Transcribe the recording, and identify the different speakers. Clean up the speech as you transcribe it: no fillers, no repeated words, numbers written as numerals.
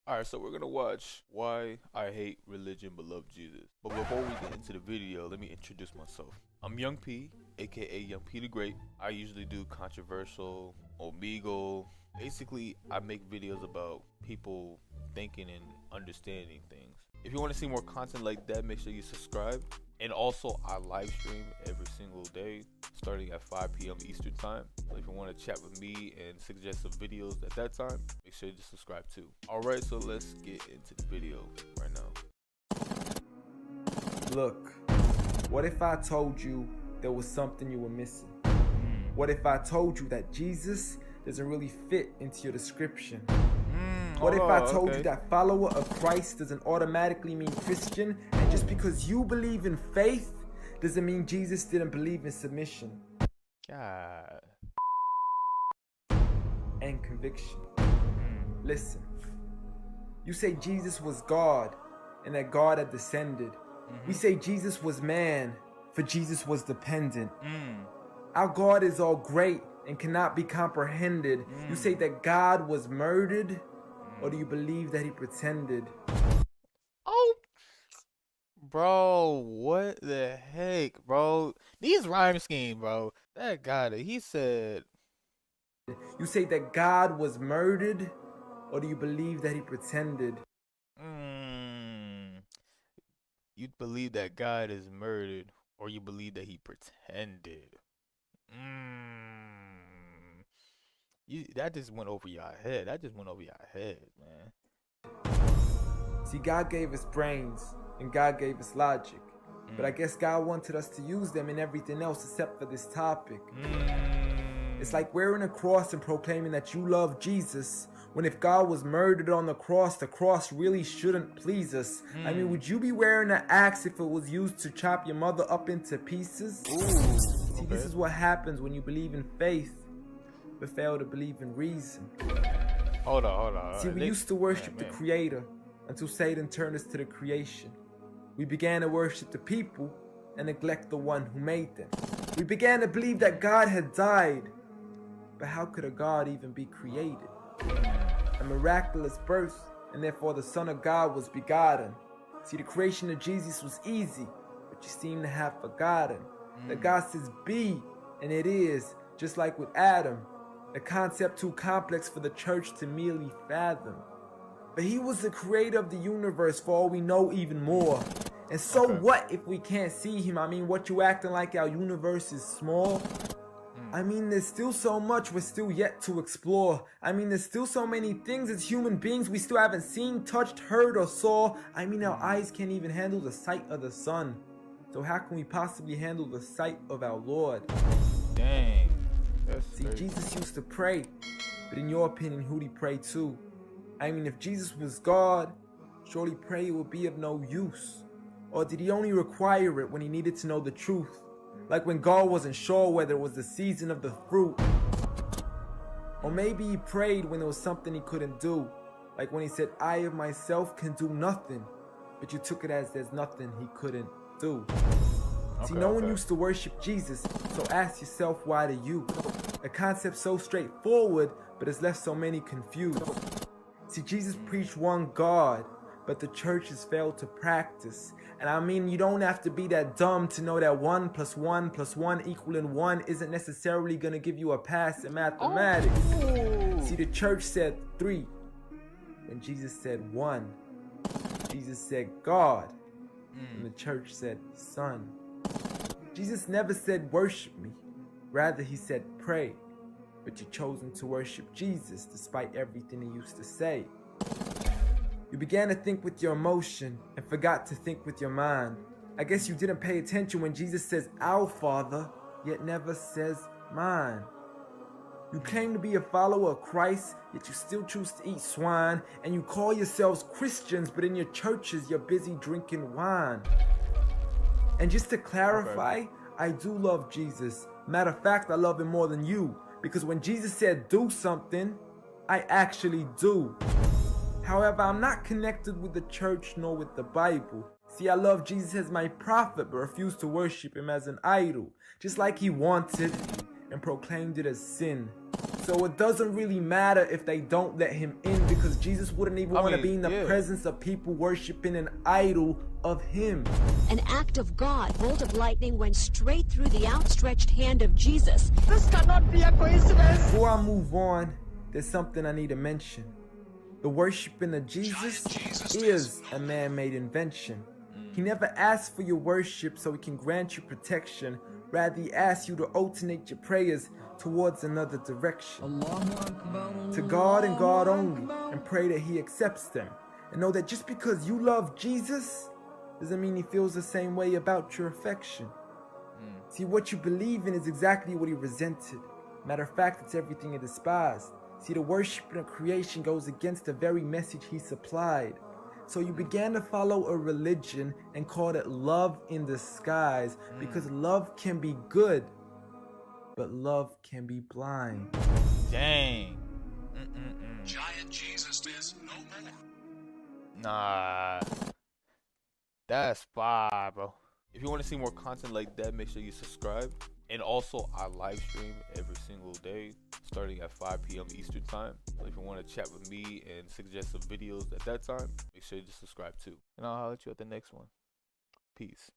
Speaker 1: Alright, so we're gonna watch Why I Hate Religion But Love Jesus. But before we get into the video, let me introduce myself. I'm Young P, aka Young P the Great. I usually do controversial, omegle. Basically, I make videos about people thinking and understanding things. If you want to see more content like that, make sure you subscribe. And also, I live stream every single day, starting at 5 p.m. Eastern time. So if you want to chat with me and suggest some videos at that time, make sure you subscribe too. Alright, so let's get into the video right now.
Speaker 2: Look, what if I told you there was something you were missing? What if I told you that Jesus doesn't really fit into your description? What if I told you that follower of Christ doesn't automatically mean Christian, and just because you believe in faith doesn't mean Jesus didn't believe in submission?
Speaker 1: God.
Speaker 2: And conviction. Listen, you say Jesus was God and that God had descended. We say Jesus was man, for Jesus was dependent. Our God is all great and cannot be comprehended. You say that God was murdered, or do you believe that he pretended?
Speaker 1: Oh, bro, what the heck, bro? These rhyme schemes, bro. That got it. He said,
Speaker 2: you say that God was murdered, or do you believe that he pretended?
Speaker 1: You believe that God is murdered, or you believe that he pretended? That just went over your head. That just went over your head, man.
Speaker 2: See, God gave us brains, and God gave us logic. But I guess God wanted us to use them in everything else except for this topic. It's like wearing a cross and proclaiming that you love Jesus, when if God was murdered on the cross really shouldn't please us. I mean, would you be wearing an axe if it was used to chop your mother up into pieces? See, this is what happens when you believe in faith, but fail to believe in reason.
Speaker 1: Hold on.
Speaker 2: See, we used to worship the Creator until Satan turned us to the creation. We began to worship the people and neglect the one who made them. We began to believe that God had died, but how could a God even be created? A miraculous birth, and therefore the Son of God was begotten. See, the creation of Jesus was easy, but you seem to have forgotten that God says be, and it is, just like with Adam, a concept too complex for the church to merely fathom. But he was the creator of the universe, for all we know, even more. And so what if we can't see him? I mean, what you acting like our universe is small? I mean, there's still so much we're still yet to explore. I mean, there's still so many things as human beings we still haven't seen, touched, heard, or saw. I mean, our eyes can't even handle the sight of the sun. So how can we possibly handle the sight of our Lord?
Speaker 1: Dang.
Speaker 2: See, Jesus used to pray, but in your opinion, who'd he pray to? I mean, if Jesus was God, surely prayer would be of no use. Or did he only require it when he needed to know the truth? Like when God wasn't sure whether it was the season of the fruit. Or maybe he prayed when there was something he couldn't do. Like when he said, I of myself can do nothing. But you took it as there's nothing he couldn't do. See, no one used to worship Jesus, so ask yourself, why do you? A concept so straightforward, but has left so many confused. See, Jesus preached one God, but the church has failed to practice. And I mean, you don't have to be that dumb to know that 1 + 1 + 1 = 1 isn't necessarily going to give you a pass in mathematics. See, the church said 3, when Jesus said 1. Jesus said God, and the church said Son. Jesus never said worship me, rather he said pray, but you chosen to worship Jesus despite everything he used to say. You began to think with your emotion and forgot to think with your mind. I guess you didn't pay attention when Jesus says our Father, yet never says mine. You claim to be a follower of Christ, yet you still choose to eat swine, and you call yourselves Christians, but in your churches you're busy drinking wine. And just to clarify, I do love Jesus. Matter of fact, I love him more than you, because when Jesus said do something, I actually do. However, I'm not connected with the church nor with the Bible. See, I love Jesus as my prophet, but refuse to worship him as an idol, just like he wanted and proclaimed it as sin. So it doesn't really matter if they don't let him in, because Jesus wouldn't even want to be in the presence of people worshiping an idol of him.
Speaker 3: An act of God, bolt of lightning went straight through the outstretched hand of Jesus. This cannot be a coincidence.
Speaker 2: Before I move on, there's something I need to mention. The worshiping of Jesus is a man-made invention. He never asked for your worship so he can grant you protection. Rather, he asks you to alternate your prayers towards another direction, to God and God only, and pray that he accepts them. And know that just because you love Jesus doesn't mean he feels the same way about your affection. See, what you believe in is exactly what he resented. Matter of fact, it's everything he despised. See, the worshiping of creation goes against the very message he supplied. So you began to follow a religion and called it love in disguise, because love can be good, but love can be blind.
Speaker 1: Dang.
Speaker 4: Giant Jesus is no more.
Speaker 1: Nah. That's fire, bro. If you want to see more content like that, make sure you subscribe. And also, I live stream every single day, starting at 5 p.m. Eastern time. So if you want to chat with me and suggest some videos at that time, make sure you just subscribe too. And I'll holler at you at the next one. Peace.